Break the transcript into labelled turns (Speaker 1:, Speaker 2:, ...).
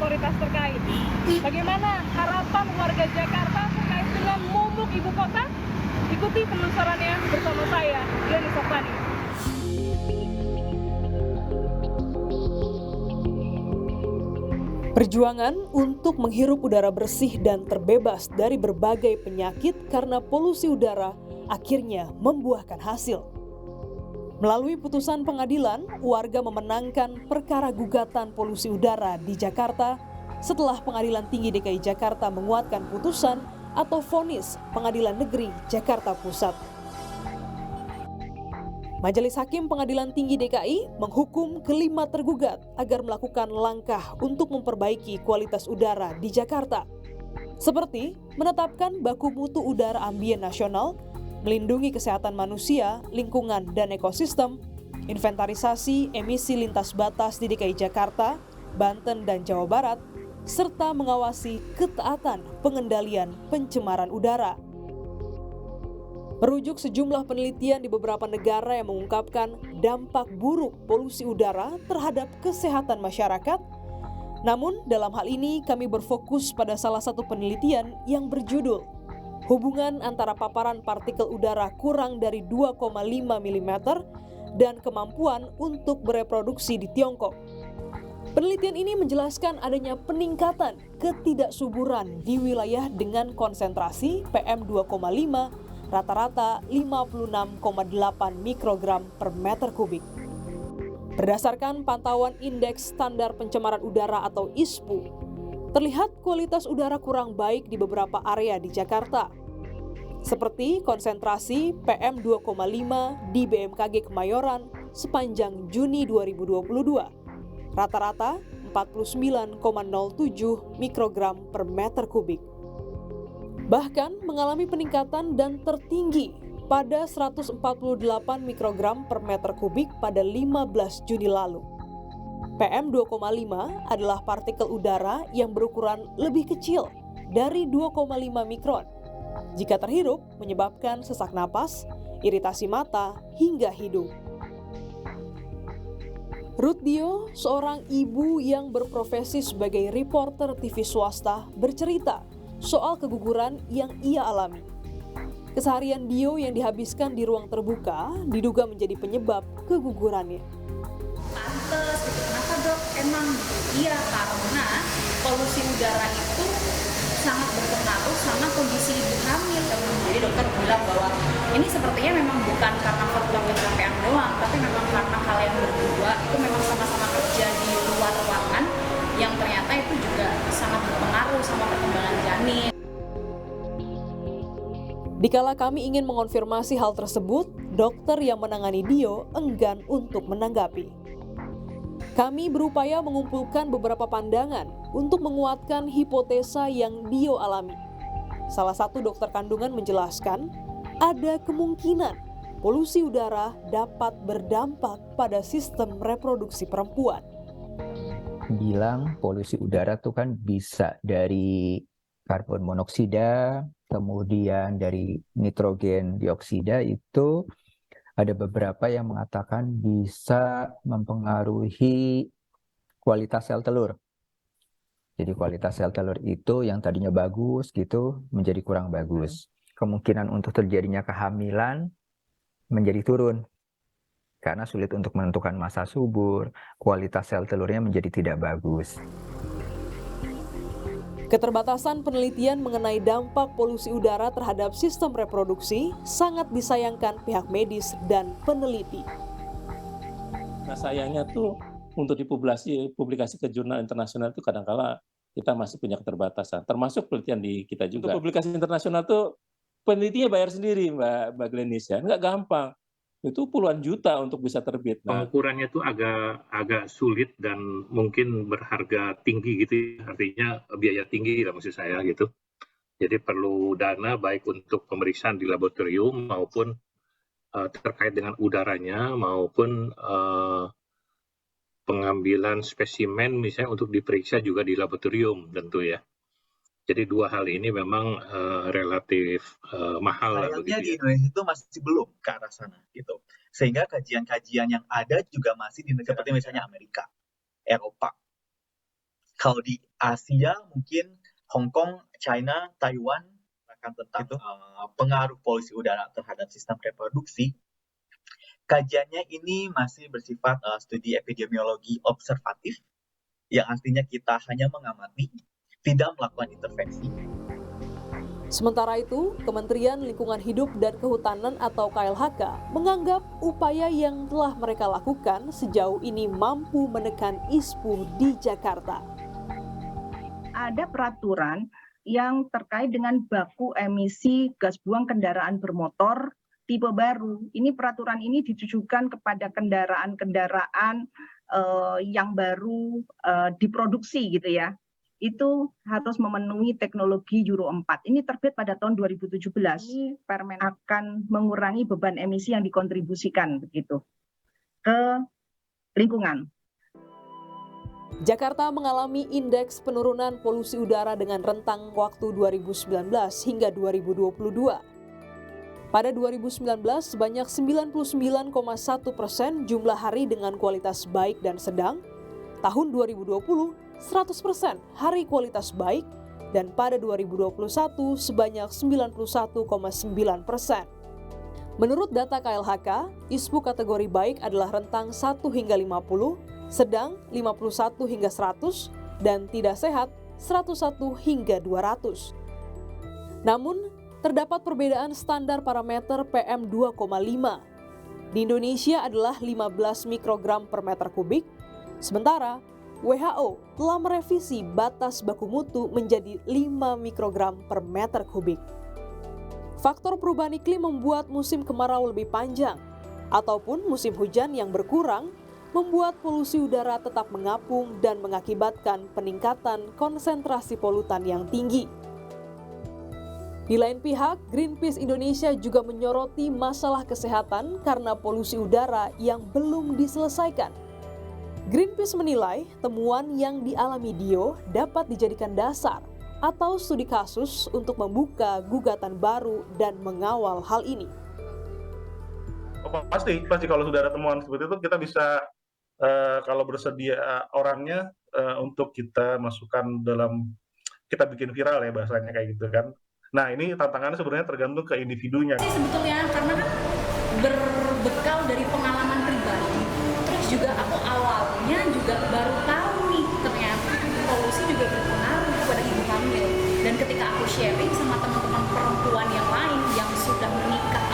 Speaker 1: otoritas terkait. Bagaimana harapan warga Jakarta terkait dengan momok ibu kota? Ikuti penelusurannya bersama saya, Yoni Softani. Perjuangan untuk menghirup udara bersih dan terbebas dari berbagai penyakit karena polusi udara akhirnya membuahkan hasil. Melalui putusan pengadilan, warga memenangkan perkara gugatan polusi udara di Jakarta setelah Pengadilan Tinggi DKI Jakarta menguatkan putusan atau vonis Pengadilan Negeri Jakarta Pusat. Majelis Hakim Pengadilan Tinggi DKI menghukum kelima tergugat agar melakukan langkah untuk memperbaiki kualitas udara di Jakarta, seperti menetapkan baku mutu udara ambien nasional, melindungi kesehatan manusia, lingkungan, dan ekosistem, inventarisasi emisi lintas batas di DKI Jakarta, Banten, dan Jawa Barat, serta mengawasi ketaatan pengendalian pencemaran udara. Merujuk sejumlah penelitian di beberapa negara yang mengungkapkan dampak buruk polusi udara terhadap kesehatan masyarakat, namun dalam hal ini kami berfokus pada salah satu penelitian yang berjudul hubungan antara paparan partikel udara kurang dari 2,5 mm dan kemampuan untuk bereproduksi di Tiongkok. Penelitian ini menjelaskan adanya peningkatan ketidaksuburan di wilayah dengan konsentrasi PM2,5 rata-rata 56,8 mikrogram per meter kubik. Berdasarkan pantauan Indeks Standar Pencemaran Udara atau ISPU, terlihat kualitas udara kurang baik di beberapa area di Jakarta, seperti konsentrasi PM2,5 di BMKG Kemayoran sepanjang Juni 2022, rata-rata 49,07 mikrogram per meter kubik. Bahkan mengalami peningkatan dan tertinggi pada 148 mikrogram per meter kubik pada 15 Juni lalu. PM2,5 adalah partikel udara yang berukuran lebih kecil dari 2,5 mikron. Jika terhirup, menyebabkan sesak napas, iritasi mata, hingga hidung. Ruth Dio, seorang ibu yang berprofesi sebagai reporter TV swasta, bercerita soal keguguran yang ia alami. Keseharian Dio yang dihabiskan di ruang terbuka diduga menjadi penyebab kegugurannya.
Speaker 2: Pantes, kenapa dok? Emang iya, karena polusi udara itu sangat berpengaruh sama kondisi ibu hamil. Jadi dokter bilang bahwa ini sepertinya memang bukan karena faktor kecapean doang, tapi memang karena kalian berdua itu memang sama-sama kerja di luar ruangan yang ternyata itu juga sangat berpengaruh sama perkembangan janin.
Speaker 1: Dikala kami ingin mengonfirmasi hal tersebut, dokter yang menangani Dio enggan untuk menanggapi. Kami berupaya mengumpulkan beberapa pandangan untuk menguatkan hipotesa yang Dio alami. Salah satu dokter kandungan menjelaskan, ada kemungkinan polusi udara dapat berdampak pada sistem reproduksi perempuan.
Speaker 3: Bilang polusi udara tuh kan bisa dari karbon monoksida, kemudian dari nitrogen dioksida, itu ada beberapa yang mengatakan bisa mempengaruhi kualitas sel telur. Jadi kualitas sel telur itu yang tadinya bagus gitu menjadi kurang bagus. Kemungkinan untuk terjadinya kehamilan menjadi turun. Karena sulit untuk menentukan masa subur, kualitas sel telurnya menjadi tidak bagus.
Speaker 1: Keterbatasan penelitian mengenai dampak polusi udara terhadap sistem reproduksi sangat disayangkan pihak medis dan peneliti.
Speaker 4: Nah sayangnya tuh untuk dipublikasi ke jurnal internasional itu kadang-kala kita masih punya keterbatasan, termasuk penelitian di kita juga. Untuk publikasi internasional tuh penelitinya bayar sendiri Mbak Glenis ya, nggak gampang. Itu puluhan juta untuk bisa terbit.
Speaker 5: Pengukurannya tuh agak sulit dan mungkin berharga tinggi gitu, artinya biaya tinggi lah maksud saya gitu. Jadi perlu dana baik untuk pemeriksaan di laboratorium maupun terkait dengan udaranya maupun pengambilan spesimen misalnya untuk diperiksa juga di laboratorium tentu ya. Jadi dua hal ini memang relatif mahal lah begitu.
Speaker 6: Sayangnya di Indonesia itu masih belum ke arah sana gitu. Sehingga kajian-kajian yang ada juga masih di negara seperti misalnya Amerika, Eropa. Kalau di Asia mungkin Hong Kong, China, Taiwan akan tentang pengaruh polusi udara terhadap sistem reproduksi. Kajiannya ini masih bersifat studi epidemiologi observatif, yang artinya kita hanya mengamati, tidak melakukan intervensi.
Speaker 1: Sementara itu, Kementerian Lingkungan Hidup dan Kehutanan atau KLHK menganggap upaya yang telah mereka lakukan sejauh ini mampu menekan ISPU di Jakarta.
Speaker 7: Ada peraturan yang terkait dengan baku emisi gas buang kendaraan bermotor tipe baru. Ini peraturan ini ditujukan kepada kendaraan-kendaraan yang baru diproduksi gitu ya. Itu harus memenuhi teknologi Euro 4. Ini terbit pada tahun 2017. Ini Permen akan mengurangi beban emisi yang dikontribusikan begitu ke lingkungan.
Speaker 1: Jakarta mengalami indeks penurunan polusi udara dengan rentang waktu 2019 hingga 2022. Pada 2019, sebanyak 99,1% jumlah hari dengan kualitas baik dan sedang. Tahun 2020, 100% hari kualitas baik. Dan pada 2021, sebanyak 91,9%. Menurut data KLHK, ISPU kategori baik adalah rentang 1 hingga 50, sedang 51 hingga 100, dan tidak sehat 101 hingga 200. Namun, terdapat perbedaan standar parameter PM2,5. Di Indonesia adalah 15 mikrogram per meter kubik, sementara WHO telah merevisi batas baku mutu menjadi 5 mikrogram per meter kubik. Faktor perubahan iklim membuat musim kemarau lebih panjang, ataupun musim hujan yang berkurang, membuat polusi udara tetap mengapung dan mengakibatkan peningkatan konsentrasi polutan yang tinggi. Di lain pihak, Greenpeace Indonesia juga menyoroti masalah kesehatan karena polusi udara yang belum diselesaikan. Greenpeace menilai temuan yang dialami Dio dapat dijadikan dasar atau studi kasus untuk membuka gugatan baru dan mengawal hal ini.
Speaker 8: Pasti kalau sudah ada temuan seperti itu kita bisa kalau bersedia orangnya untuk kita masukkan dalam, kita bikin viral ya bahasanya kayak gitu kan. Nah ini tantangannya sebenarnya tergantung ke individunya.
Speaker 2: Sebetulnya karena kan berbekal dari pengalaman pribadi, terus juga aku awalnya juga baru tahu nih ternyata polusi juga berpengaruh kepada ibu hamil. Dan ketika aku sharing sama teman-teman perempuan yang lain yang sudah menikah